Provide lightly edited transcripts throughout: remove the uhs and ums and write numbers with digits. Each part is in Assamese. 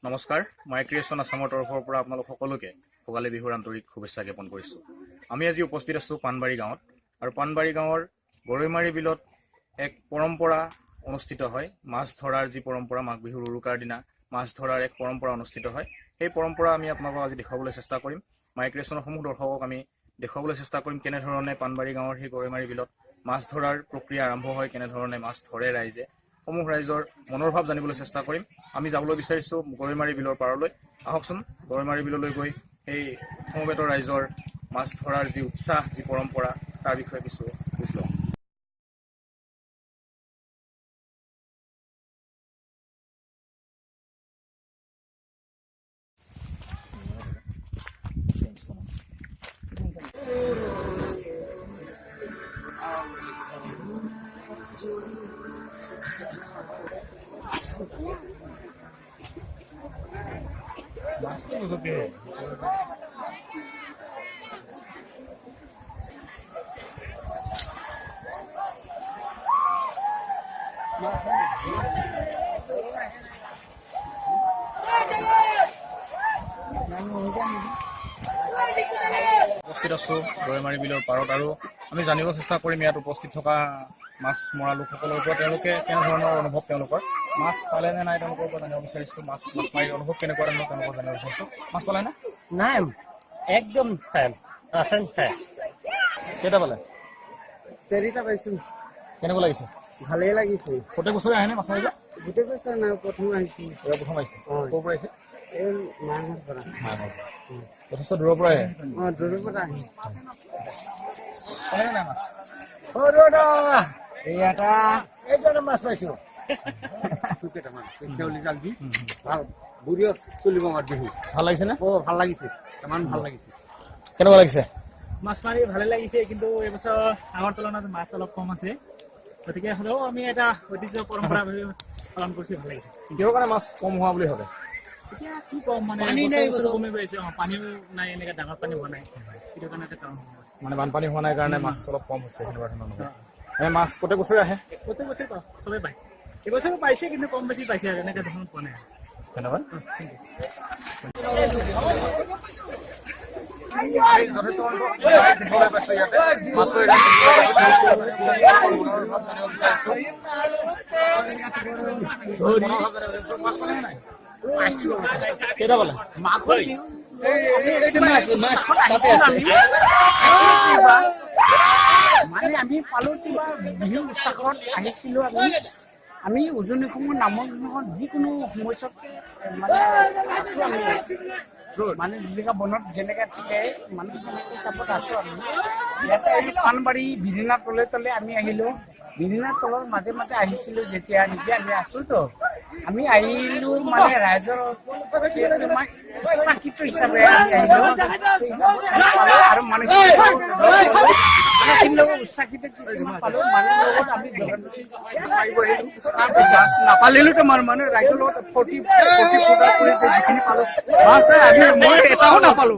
নমস্কাৰ, মাই ক্ৰিয়েশ্যন আছামৰ তৰফৰ পৰা আপোনালোক সকলোকে ভোগালী বিহুৰ আন্তৰিক শুভেচ্ছা জ্ঞাপন কৰিছোঁ। আমি আজি উপস্থিত আছোঁ পাণবাৰী গাঁৱত, আৰু পাণবাৰী গাঁৱৰ গৰৈমাৰী বিলত এক পৰম্পৰা অনুষ্ঠিত হয়। মাছ ধৰাৰ যি পৰম্পৰা, মাঘ বিহুৰ উৰুকাৰ দিনা মাছ ধৰাৰ এক পৰম্পৰা অনুষ্ঠিত হয়। সেই পৰম্পৰা আমি আপোনালোকক আজি দেখুৱাবলৈ চেষ্টা কৰিম। মাই ক্ৰিয়েশ্যনৰ সমূহ দৰ্শকক আমি দেখুৱাবলৈ চেষ্টা কৰিম কেনেধৰণে পাণবাৰী গাঁৱৰ সেই গৰৈমাৰী বিলত মাছ ধৰাৰ প্ৰক্ৰিয়া আৰম্ভ হয়, কেনেধৰণে মাছ ধৰে ৰাইজে, সমূহ ৰাইজৰ মনৰ ভাৱ জানিবলৈ চেষ্টা কৰিম। আমি যাবলৈ বিচাৰিছোঁ গৰৈমাৰী বিলৰ পাৰলৈ। আহকচোন গৰৈমাৰী বিললৈ গৈ সেই সমবেত ৰাইজৰ মাছ ধৰাৰ যি উৎসাহ, যি পৰম্পৰা, তাৰ বিষয়ে কিছু বুজ লওঁ। উপস্থিত আছোঁ গৰৈমাৰী বিলৰ পাৰত, আৰু আমি জানিব চেষ্টা কৰিম ইয়াত উপস্থিত থকা মাছ মৰা লোকসকলৰ পৰা তেওঁলোকে কেনেধৰণৰ অনুভৱ, তেওঁলোকৰ মাছ পালে নে নাই তেওঁলোকৰ পৰা জানিব বিচাৰিছোঁ। মাছ মাৰি অনুভৱ কেনেকুৱা ধৰণৰ তেওঁলোকৰ জানিব বিচাৰিছোঁ। মাছ পালে নে? নাই, একদম ফেন আছেন ফেন। কেইটা পালে? চাৰিটা পাইছো। কেনেকুৱা লাগিছে? ভালেই লাগিছে। প্ৰত্যেক বছৰে আহেনে মাছ মাৰিব? গোটেই বছৰ নাই, প্ৰথম আহিছো। এইবাৰ প্ৰথম আহিছে। ক'ৰ পৰা আহিছে? এই মাহৰ পৰা। যথেষ্ট দূৰৰ পৰা আহে। দূৰৰ পৰা আহি পালে নে নাই মাছ? এইটা মাছ পাইছো। কেইটামান খেউলি জাল দি ভাল বুঢ়িও চলিব আমাৰ বিহু। ভাল লাগিছে নে? ভাল লাগিছে, ইমান ভাল লাগিছে। কেনেকুৱা লাগিছে? মাছ মাৰি ভালে লাগিছে, কিন্তু এইবছৰ আগৰ তুলনাত মাছ অলপ কম আছে। গতিকে হ'লেও আমি এটা ঐতিহ্য পৰম্পৰা পালন কৰিছোঁ, ভাল লাগিছে। কিহৰ কাৰণে মাছ কম হোৱা বুলি ভাবে? এতিয়া কি ক'ম, মানে বছৰ কমি গৈ আছে। পানীও নাই, এনেকৈ ডাঙৰ পানী হোৱা নাই, সেইটো কাৰণে এটা কাৰণ হ'ব। মানে বানপানী হোৱা নাই কাৰণে মাছ অলপ কম হৈছে, সেনেকুৱা ধৰণৰ। মাছ প্ৰত্যেক বছৰে আহে? প্ৰত্যেক বছৰে পাওঁ, চবেই পায়। এইবছৰো পাইছে, কিন্তু কম বেছি পাইছে আৰু এনেকৈ ধৰণৰ পোৱা নাই। ধন্যবাদ। কেইটা পালে? মানে আমি পালো কিবা বিহু উৎসাহত আহিছিলো। আমি উজনি অসমৰ নামৰ যিকোনো সময়ত মানে আছো। আমি মানে জীৱিকা বনত যেনেকে থাকে মানে হিচাপত আছো। আমি ইয়াতে পাণবাৰী বিভিন্ন তলে তলে আমি আহিলো। বিভিন্ন তলৰ মাজে মাজে আহিছিলো। যেতিয়া নিজে আমি আছোতো, আমি আহিলো মানে ৰাইজৰ উৎসাহিত হিচাপে আমি আহিলো। আৰু মানুহখিনিৰ উৎসাহিত কিছুমান পালো। মানুহৰ লগত আমি নাপালিলো তোমাৰ মানে ৰাইজৰ লগত ফূৰ্তি কৰি যিখিনি পালো, মই এটাও নাপালো।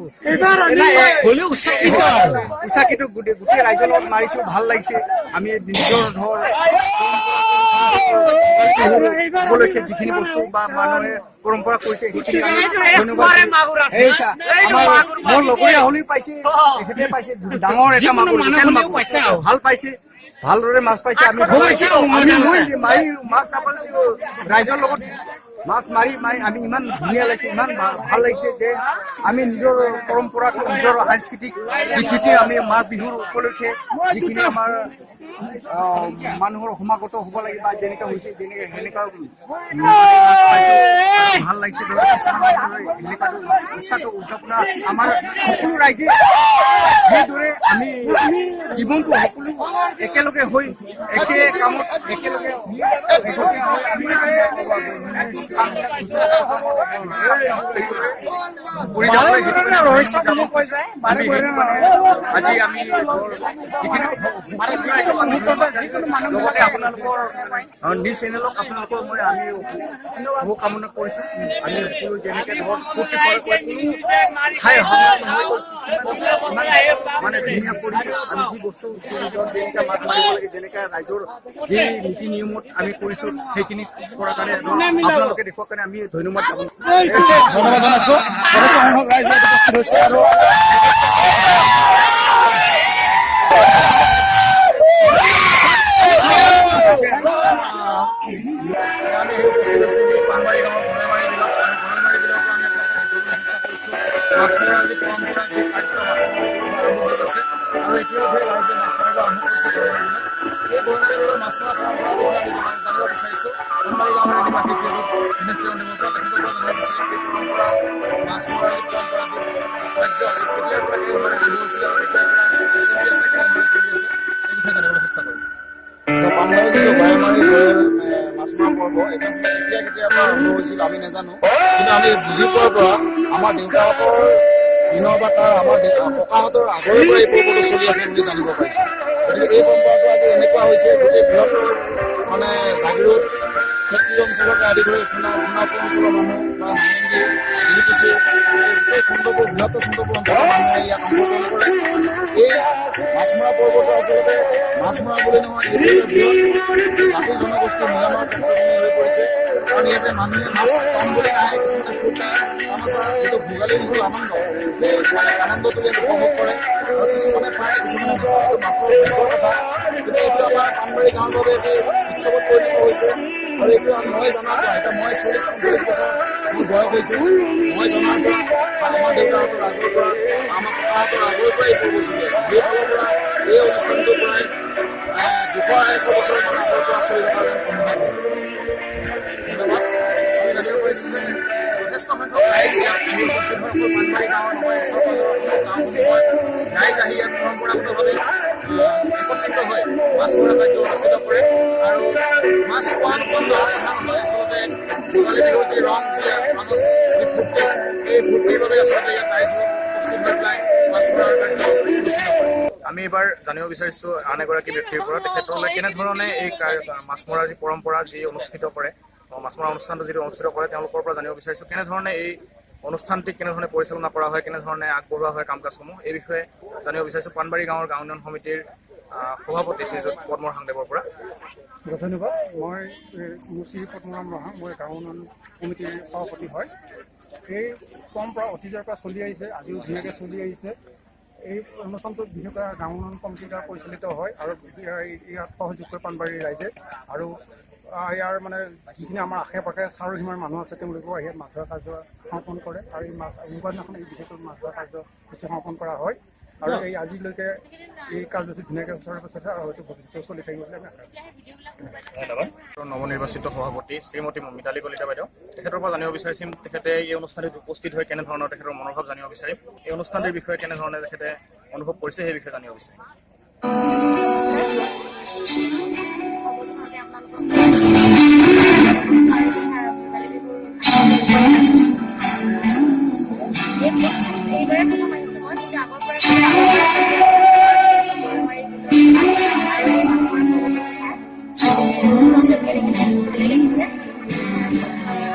হ'লেও উৎসাহিত গোটেই ৰাইজৰ লগত মাৰিছো, ভাল লাগিছে। আমি নিজৰ ধৰ উপলক্ষে যিখিনি বস্তু বা মানুহে পৰম্পৰা কৰিছে সেইখিনি মোৰ লগৰীয়া হ'লেও পাইছে, তেখেতে পাইছে ডাঙৰ এটা মাগুৰ, ভাল পাইছে, ভালদৰে মাছ পাইছে। আমি মাৰি মাছ নাপালে ৰাইজৰ লগত মাছ মাৰি আমি ইমান ধুনীয়া লাগিছে, ইমান ভাল লাগিছে যে আমি নিজৰ পৰম্পৰাটো, নিজৰ সাংস্কৃতিক যিখিনি আমি মাঘ বিহুৰ উপলক্ষে যিখিনি আমাৰ মানুহৰ সমাগত হ'ব লাগে বা যেনেকুৱা হৈছে সেনেকুৱা ভাল লাগিছে। ইচ্ছাটো উদ্যাপনা আমাৰ সকলো ৰাইজে সেইদৰে আমি জীৱনটো সকলো একেলগে হৈ একে কামত একেলগে আজি আমি যিখিনি লগতে আপোনালোকৰ নিউজ চেনেলক আপোনালোকৰ মই আমি শুভকামনা কৰিছোঁ। আমি সকলো যেনেকৈ ধৰক ফূৰ্তি কৰে ঠাই মানে ধুনীয়া পৰিৱেশ আমি যি বস্তু যেনেকৈ মাছ মাৰিব লাগে যেনেকৈ ৰাইজৰ যি নীতি নিয়মত আমি কৰিছোঁ সেইখিনি কৰাৰ কাৰণে আপোনালোকে দেখুৱাৰ কাৰণে আমি ধন্যবাদ জনাইছোঁ। যথেষ্ট সংখ্যক ৰাইজ উপস্থিত হৈছে আৰু আমি উপস্থিত আছোঁ পানবাৰী গাঁৱৰ ঘৰেমাৰী বিলত আৰু ঘৰেমাৰী বিলৰ পৰা আমি আপোনালোকক চেষ্টা কৰিছোঁ মাছ মৰাৰ যি পৰম্পৰা যি কাৰ্য আৰম্ভ হৈ গৈছে আৰু ইতিমধ্যে ৰাইজে মাছ মাৰিব আৰম্ভ কৰিছে ঘৰেমাৰী বিলত। এই ঘৰেমাৰী বিলৰ মাছ মৰা পৰম্পৰাৰ বিষয়ে আমি জানিব বিচাৰিছোঁ। পানবাৰী গাঁৱৰ নিবাসী যিহেতু দীনেশ দেৱৰ পৰা তেখেতৰ পৰা জানিব বিচাৰিম এই পৰম্পৰা মাছ মৰাৰ যি পৰম্পৰা যি কাৰ্য কেতিয়াৰ পৰা কেনেদৰে আৰম্ভ হৈছিলে আৰু কেতিয়াৰ পৰা চলি আছে কেনেদৰে চলি আছে এই বিষয়ে জানিবলৈ চেষ্টা কৰিম। পানবাৰী যিটো ঘৰেমাৰী মাছ মৰা পৰ্ব এইটো আচলতে কেতিয়াৰ পৰা আৰম্ভ হৈছিল আমি নাজানো, কিন্তু আমি বুজি পোৱাৰ পৰা আমাৰ দেউতাহঁতৰ দিনৰ বা তাৰ আমাৰ ককাহঁতৰ আগৰে পৰা এই পৰ্বটো চলি আছে বুলি জানিব পাৰিছোঁ। গতিকে এই পৰম্পৰাটো আজি এনেকুৱা হৈছে গোটেই বৃহত্তৰ মানে জাগিৰোড ক্ষেত্ৰীয় অঞ্চলৰ পৰা আদি কৰি সোণাপুৰ অঞ্চলৰ মানুহ বা নাৰেংগী ডিলিকুচি এই গোটেই চন্দ্ৰপুৰ বৃহত্তৰ চন্দ্ৰপুৰ অঞ্চলৰ মানুহে ইয়াত অংশগ্ৰহণ কৰে। এই মাছ মৰা পৰ্বটো আচলতে মাছ মৰা বুলি নহয়, এইটো বৃহৎ জাতি জনগোষ্ঠীৰ মিলনৰ ক্ষেত্ৰখিনি হৈ পৰিছে। কাৰণ ইয়াতে মানুহে মাছ পাম বুলি নাহে, কিছুমানে ফূৰ্তি তামাচা যিটো ভোগালীৰ যিটো আনন্দ সেই আনন্দটো ইয়াত উপভোগ কৰে আৰু কিছুমানে পায় কিছুমানে নাপায়। এইটো মাছৰ ভাগ্যৰ কথা, কিন্তু এইটো আমাৰ পানবাৰী গাঁৱৰ বাবে এটি উৎসৱত পৰিণত হৈছে। আৰু এইটো মই জনাৰ পৰা এতিয়া মই 40-45 বছৰ মোৰ বয়স হৈছে, মই জনাৰ পৰা আমাৰ দেউতাহঁতৰ আগৰ পৰা আমাৰ ককাহঁতৰ আগৰ পৰা এই পৰ্ব চলি আছে। সেইফালৰ পৰা এই অনুষ্ঠানটোৰ পৰাই 200-100 বছৰমান আগৰ পৰা চলি থকা যেন অনুভৱ হয়। ধন্যবাদ। আমি জানিব পাৰিছোঁ যে যথেষ্ট সংখ্যক ৰাইজ ইয়াত আহি উপস্থিত হয়। অকল পানবাৰী গাঁৱৰ নহয়, ওচৰ পাজৰৰ গাঁওসমূহৰ ৰাইজ আহি ইয়াত পৰম্পৰাগতভাৱে একত্ৰিত হৈ মাছ মৰা কাৰ্য অনুষ্ঠিত কৰে আৰু মাছ খোৱা নোপোৱা গাঁৱৰ কথা নহয়, আচলতে ভোগালী বিহুৰ যি ৰং যি মানুহৰ যি ফূৰ্তি এই ফূৰ্তিৰ বাবে আচলতে ইয়াত ৰাইজ উপস্থিত হৈ পেলাই মাছ মৰাৰ কাৰ্য অনুষ্ঠিত কৰে। আমি এইবাৰ জানিব বিচাৰিছোঁ আন এগৰাকী ব্যক্তিৰ পৰা তেখেতলৈ কেনেধৰণে এই মাছ মৰাৰ যি পৰম্পৰা যি অনুষ্ঠিত কৰে, মাছ মৰা অনুষ্ঠানটো যিটো অনুষ্ঠিত কৰে তেওঁলোকৰ পৰা জানিব বিচাৰিছোঁ কেনেধৰণে এই অনুষ্ঠানটিক কেনেধৰণে পৰিচালনা কৰা হয়, কেনেধৰণে আগবঢ়োৱা হয় কাম কাজসমূহ এই বিষয়ে জানিব বিচাৰিছোঁ পানবাৰী গাঁৱৰ গাঁও উন্নয়ন সমিতিৰ সভাপতি শ্ৰীযুত পদ্মৰ সাংদেৱৰ পৰা। ধন্যবাদ। মই মোৰ শ্ৰী পদ্মনাম ৰহা, মই গাঁও উন্নয়ন কমিটিৰ সভাপতি হয়। এই পৰম্পৰা অতীজৰ পৰা চলি আহিছে, আজিও ধুনীয়াকৈ চলি আহিছে। এই অনুষ্ঠানটো বিশেষকৈ গাঁও উন্নয়ন কমিটিৰ দ্বাৰা পৰিচালিত হয় আৰু ইয়াত সহযোগ কৰে পানবাৰীৰ ৰাইজে। আৰু ইয়াৰ মানে যিখিনি আমাৰ আশে পাশে চাৰিসীমাৰ মানুহ আছে তেওঁলোকেও আহি মাছ ধৰা কাৰ্য সমাপন কৰে আৰু এই মাছ এনেকুৱা দিনাখন এই বিশেষকৈ মাছ ধৰা কাৰ্যসূচী সমাপন কৰা হয় আৰু এই আজিলৈকে এই কাৰ্যসূচী ধুনীয়াকৈ ওচৰে পাছৰে আৰু হয়তো ভৱিষ্যতেও চলি থাকিব বুলি আমি আশা কৰোঁ। ধন্যবাদ। নৱনিৰ্বাচিত সভাপতি শ্ৰীমতী মিতালী কলিতা বাইদেউ তেখেতৰ পৰা জানিব বিচাৰিম তেখেতে এই অনুষ্ঠানটোত উপস্থিত হৈ কেনেধৰণৰ তেখেতৰ মনোভাৱ জানিব বিচাৰিম। এই অনুষ্ঠানটিৰ বিষয়ে কেনেধৰণে তেখেতে অনুভৱ কৰিছে সেই বিষয়ে জানিব বিচাৰিম। এইবাৰে প্ৰথম আহিছোঁ মই, কিন্তু আগৰ পৰা ভালেই লাগিছে।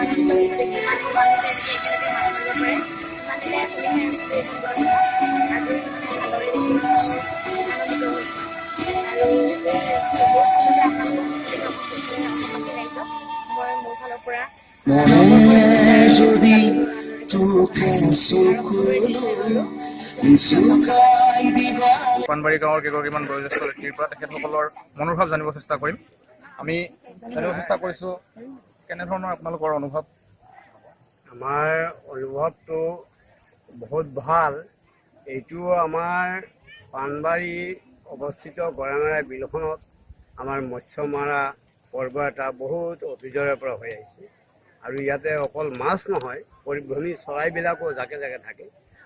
আনন্দ হৈছে দেখি মানুহ একেলগে মাছ মাৰিব পাৰে, মানুহে সুবিধাই আছে আজি ভালদৰে দেখি আনন্দিত হৈছে আৰু ৰাইজক মই মোৰ ফালৰ পৰা পানবাৰী গাঁৱৰ কেইগৰাকীমান বয়োজ্যেষ্ঠ ব্যক্তিৰ পৰা তেখেতসকলৰ মনোভাৱ জানিব চেষ্টা কৰিম। আমি জানিব চেষ্টা কৰিছোঁ কেনেধৰণৰ আপোনালোকৰ অনুভৱ। আমাৰ অনুভৱটো বহুত ভাল। এইটো আমাৰ পানবাৰী অৱস্থিত গড়ামেৰা বিলখনত আমাৰ মৎস্য মাৰা পৰ্ব এটা বহুত অতীজৰে পৰা হৈ আহিছে আৰু ইয়াতে অকল মাছ নহয় পৰিভ্ৰমী চৰাইবিলাকো জাকে জাকে থাকে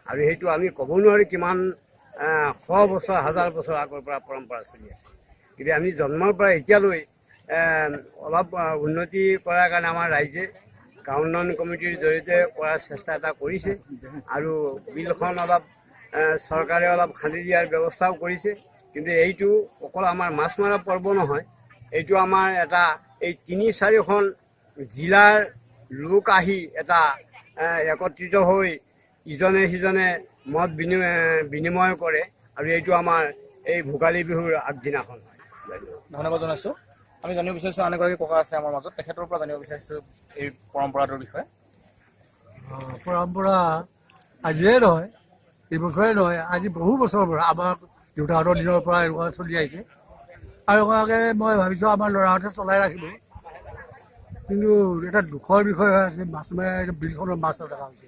আৰু সেইটো আমি ক'ব নোৱাৰি কিমান শ বছৰ হাজাৰ বছৰ আগৰ পৰা পৰম্পৰা চলি আছে। কিন্তু আমি জন্মৰ পৰা এতিয়ালৈ অলপ উন্নতি কৰাৰ কাৰণে আমাৰ ৰাইজে গাঁও উন্নয়ন কমিটিৰ জৰিয়তে কৰাৰ চেষ্টা এটা কৰিছে আৰু বিলখন অলপ চৰকাৰে অলপ খান্দি দিয়াৰ ব্যৱস্থাও কৰিছে। কিন্তু এইটো অকল আমাৰ মাছ মৰা পৰ্ব নহয়, এইটো আমাৰ এটা এই ৩-৪খন জিলাৰ লোক আহি এটা একত্ৰিত হৈ ইজনে সিজনে মত বিনিময় কৰে আৰু এইটো আমাৰ এই ভোগালী বিহুৰ আগদিনাখন হয়। ধন্যবাদ জনাইছোঁ। আমি জানিব বিচাৰিছোঁ, আন এগৰাকী ককা আছে আমাৰ মাজত, তেখেতৰ পৰা জানিব বিচাৰিছোঁ এই পৰম্পৰাটোৰ বিষয়ে। পৰম্পৰা আজিয়ে নহয়, এইবছৰে নহয়, আজি বহু বছৰৰ পৰা আমাৰ দেউতাহঁতৰ দিনৰ পৰা এনেকুৱা চলি আহিছে আৰু এনেকুৱাকৈ মই ভাবিছোঁ আমাৰ ল'ৰাহঁতে চলাই ৰাখিব। কিন্তু এটা দুখৰ বিষয় হৈ আছে, মাছ মাৰে বিলখনত মাছ নথকা হৈছে।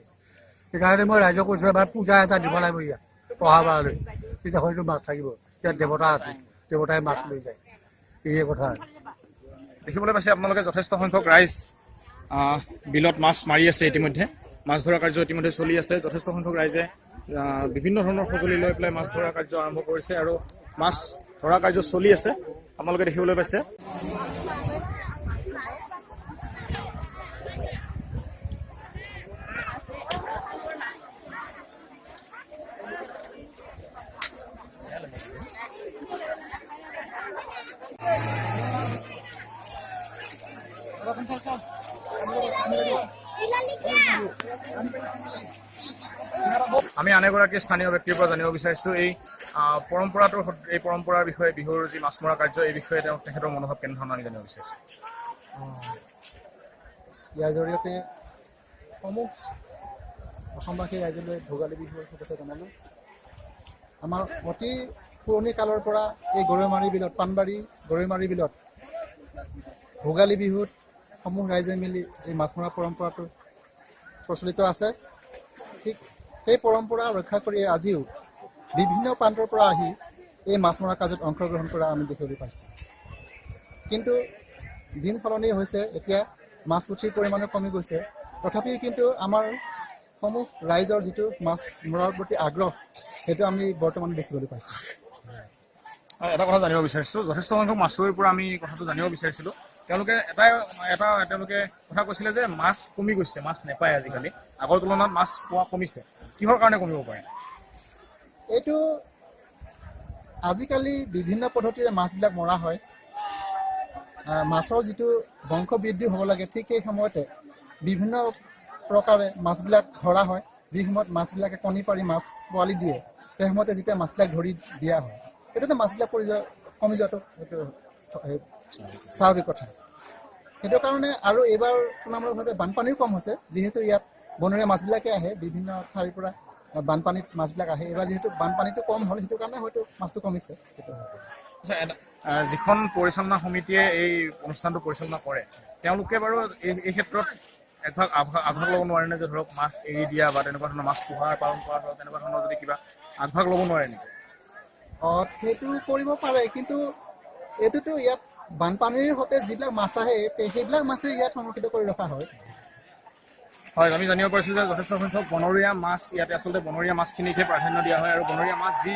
সেইকাৰণে মই ৰাইজক কৈছোঁ এবাৰ পূজা এটা দিব লাগিব ইয়াত অহাবাৰলৈ, তেতিয়া হয়তো মাছ থাকিব। ইয়াত দেৱতা আছে, দেৱতাই মাছ লৈ যায়, এই কথা। দেখিবলৈ পাইছে আপোনালোকে যথেষ্ট সংখ্যক ৰাইজ বিলত মাছ মাৰি আছে। ইতিমধ্যে মাছ ধৰা কাৰ্য ইতিমধ্যে চলি আছে। যথেষ্ট সংখ্যক ৰাইজে বিভিন্ন ধৰণৰ সঁজুলি লৈ পেলাই মাছ ধৰা কাৰ্য আৰম্ভ কৰিছে আৰু মাছ ধৰা কাৰ্য চলি আছে, আপোনালোকে দেখিবলৈ পাইছে। আমি আন এগৰাকী স্থানীয় ব্যক্তিৰ পৰা জানিব বিচাৰিছোঁ এই পৰম্পৰাৰ বিষয়ে, বিহুৰ যি মাছ মৰা কাৰ্য, এই বিষয়ে তেখেতৰ মনোভাৱ কেনেধৰণৰ আমি জানিব বিচাৰিছোঁ। ইয়াৰ জৰিয়তে সমূহ অসমবাসী ৰাইজলৈ ভোগালী বিহুৰ শুভেচ্ছা জনালোঁ। আমাৰ অতি পুৰণি কালৰ পৰা এই গৰৈমাৰী বিলত, পাণবাৰী গৰৈমাৰী বিলত ভোগালী বিহুত সমূহ ৰাইজে মিলি এই মাছ মৰা পৰম্পৰাটো প্ৰচলিত আছে। ঠিক সেই পৰম্পৰা ৰক্ষা কৰি আজিও বিভিন্ন প্ৰান্তৰ পৰা আহি এই মাছ মৰা কাৰ্যত অংশগ্ৰহণ কৰা আমি দেখিবলৈ পাইছোঁ। কিন্তু দিন সলনি হৈছে, এতিয়া মাছ পুঠিৰ পৰিমাণো কমি গৈছে। তথাপিও কিন্তু আমাৰ সমূহ ৰাইজৰ যিটো মাছ মৰাৰ প্ৰতি আগ্ৰহ, সেইটো আমি বৰ্তমান দেখিবলৈ পাইছোঁ। এটা কথা জানিব বিচাৰিছোঁ, যথেষ্ট সংখ্যক মাছুৱৈৰ পৰা আমি কথাটো জানিব বিচাৰিছিলোঁ। তেওঁলোকে তেওঁলোকে কথা কৈছিলে যে মাছ কমি গৈছে, মাছ নেপায় আজিকালি, আগৰ তুলনাত মাছ পোৱা কমিছে। কিহৰ কাৰণে কমিব পাৰে? এইটো আজিকালি বিভিন্ন পদ্ধতিৰে মাছবিলাক মৰা হয়। মাছৰ যিটো বংশ বৃদ্ধি হ'ব লাগে, ঠিক সেই সময়তে বিভিন্ন প্ৰকাৰে মাছবিলাক ধৰা হয়। যি সময়ত মাছবিলাকে কণী পাৰি মাছ পোৱালি দিয়ে, সেই সময়তে যেতিয়া মাছবিলাক ধৰি দিয়া হয়, তেতিয়াতো মাছবিলাক কমি যোৱাটো সেইটো স্বাভাৱিক কথা। সেইটো কাৰণে আৰু এইবাৰ তুলনামূলকভাৱে বানপানীও কম হৈছে, যিহেতু ইয়াত বনৰীয়া মাছবিলাকে আহে, বিভিন্ন ঠাইৰ পৰা বানপানীত মাছবিলাক আহে। এইবাৰ যিহেতু বানপানীটো কম হ'ল, সেইটো কাৰণে হয়তো মাছটো কমিছে। যিখন পৰিচালনা সমিতিয়ে এই অনুষ্ঠানটো পৰিচালনা কৰে, তেওঁলোকে বাৰু এই ক্ষেত্ৰত আগভাগ ল'ব নোৱাৰেনে? যে ধৰক মাছ এৰি দিয়া বা তেনেকুৱা ধৰণৰ মাছ পোহাৰ পালন কৰা ধৰক তেনেকুৱা ধৰণৰ যদি কিবা আগভাগ ল'ব নোৱাৰে নেকি? সেইটো কৰিব পাৰে, কিন্তু এইটোতো ইয়াত বানপানীৰ সৈতে যিবিলাক মাছ আহে, সেইবিলাক মাছেই ইয়াত সংৰক্ষিত কৰি ৰখা হয়। হয়, আমি জানিব পাৰিছোঁ যে যথেষ্ট সংখ্যক বনৰীয়া মাছ ইয়াতে আচলতে বনৰীয়া মাছখিনিকহে প্ৰাধান্য দিয়া হয় আৰু বনৰীয়া মাছ যি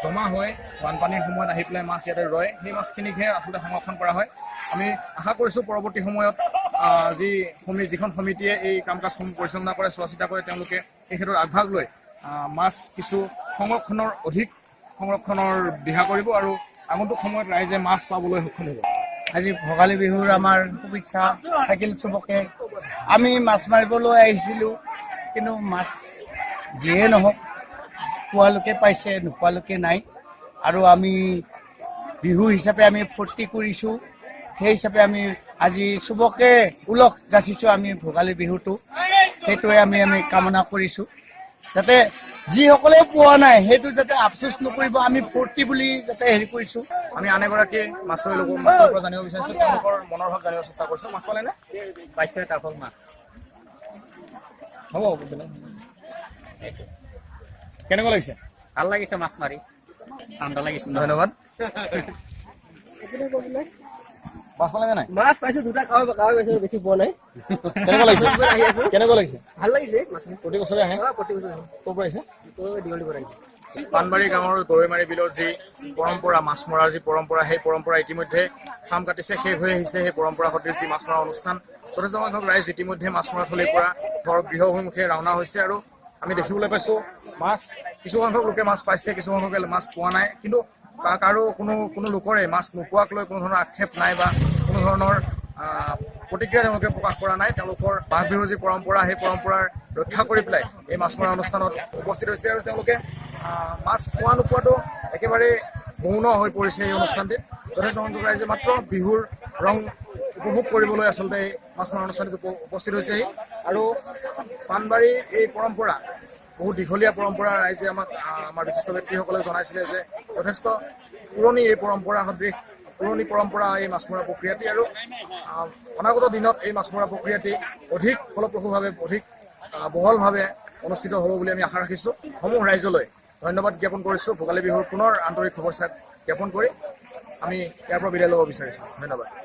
জমা হয় বানপানীৰ সময়ত আহি পেলাই মাছ ইয়াতে ৰয়, সেই মাছখিনিকহে আচলতে সংৰক্ষণ কৰা হয়। আমি আশা কৰিছোঁ পৰৱৰ্তী সময়ত যিখন সমিতিয়ে এই কাম কাজসমূহ পৰিচালনা কৰে, চোৱা চিতা কৰে, তেওঁলোকে এই ক্ষেত্ৰত আগভাগ লৈ মাছ কিছু সংৰক্ষণৰ দিহা কৰিব আৰু আগন্তুক সময়ত ৰাইজে মাছ পাবলৈ সক্ষম হ'ব। আজি ভোগালী বিহুৰ আমাৰ শুভেচ্ছা থাকিল চবকে। আমি মাছ মাৰিবলৈ আহিছিলোঁ, কিন্তু মাছ যিয়ে নহওক পোৱালোকে পাইছে, নোপোৱালোকে নাই। আৰু আমি বিহু হিচাপে আমি ফূৰ্তি কৰিছোঁ, সেই হিচাপে আমি আজি চবকে উলহ যাচিছোঁ আমি ভোগালী বিহুটো। সেইটোৱে আমি কামনা কৰিছোঁ, যাতে যিসকলে পোৱা নাই সেইটো যাতে আফচোচ নকৰিব, আমি ফূৰ্তি বুলি যাতে হেৰি কৰিছোঁ। আমি আন এগৰাকী মাছৰ পৰা জানিব বিচাৰিছোঁ, তেওঁলোকৰ মনৰ ভাৱ জানিব চেষ্টা কৰিছোঁ। মাছ পালেনে? পাইছে তাফল মাছ। হ'ব, কেনেকুৱা লাগিছে? ভাল লাগিছে মাছ মাৰি, ঠাণ্ডা লাগিছে। ধন্যবাদ। মাছ পালে নাই? মাছ পাইছে, দুটা কাৱৈ পাইছে, বেছি পোৱা নাই। কেনেকুৱা লাগিছে? কেনেকুৱা লাগিছে? ভাল লাগিছে মাছ। প্ৰতি বছৰে আহে? প্ৰতি বছৰ ক'ৰ পৰা আহিছে? দীঘলী পৰা আহিছে। পাণবাৰী গাঁৱৰ গৰৈমাৰী বিলৰ যি পৰম্পৰা, মাছ মৰাৰ যি পৰম্পৰা, সেই পৰম্পৰা ইতিমধ্যে খাম কাটিছে, শেষ হৈ আহিছে। সেই পৰম্পৰা সদৃশ যি মাছ মৰা অনুষ্ঠান, যথেষ্ট সংখ্যক ৰাইজ ইতিমধ্যে মাছ মৰা থলীৰ পৰা গৃহ অভিমুখে ৰাওনা হৈছে আৰু আমি দেখিবলৈ পাইছোঁ মাছ কিছু সংখ্যক লোকে মাছ পাইছে, কিছু সংখ্যকে মাছ পোৱা নাই। কিন্তু কাৰো কোনো লোকৰে মাছ নোপোৱাক লৈ কোনো ধৰণৰ আক্ষেপ নাই বা কোনো ধৰণৰ প্ৰতিক্ৰিয়া তেওঁলোকে প্ৰকাশ কৰা নাই। তেওঁলোকৰ মাঘ বিহুৰ যি পৰম্পৰা, সেই পৰম্পৰাৰ ৰক্ষা কৰি পেলাই এই মাছ মৰা অনুষ্ঠানত উপস্থিত হৈছে আৰু তেওঁলোকে মাছ পোৱা নোপোৱাটো একেবাৰে গৌণ হৈ পৰিছে। এই অনুষ্ঠানটিত যথেষ্ট সংখ্যক ৰাইজে মাত্ৰ বিহুৰ ৰং উপভোগ কৰিবলৈ আচলতে এই মাছ মৰা অনুষ্ঠানটিত উপস্থিত হৈছেহি। আৰু পাণবাৰীৰ এই পৰম্পৰা বহুত দীঘলীয়া পৰম্পৰা। ৰাইজে আমাৰ বিশিষ্ট ব্যক্তিসকলে জনাইছিলে যে যথেষ্ট পুৰণি এই পৰম্পৰা সদৃশ পুৰণি পৰম্পৰা এই মাছ মৰা প্ৰক্ৰিয়াটি, আৰু অনাগত দিনত এই মাছ মৰা প্ৰক্ৰিয়াটি অধিক ফলপ্ৰসূভাৱে অধিক বহলভাৱে অনুষ্ঠিত হ'ব বুলি আমি আশা ৰাখিছোঁ। সমূহ ৰাইজলৈ ধন্যবাদ জ্ঞাপন কৰিছোঁ। ভোগালী বিহুৰ পুনৰ আন্তৰিক শুভেচ্ছা জ্ঞাপন কৰি আমি ইয়াৰ পৰা বিদায় ল'ব বিচাৰিছোঁ। ধন্যবাদ।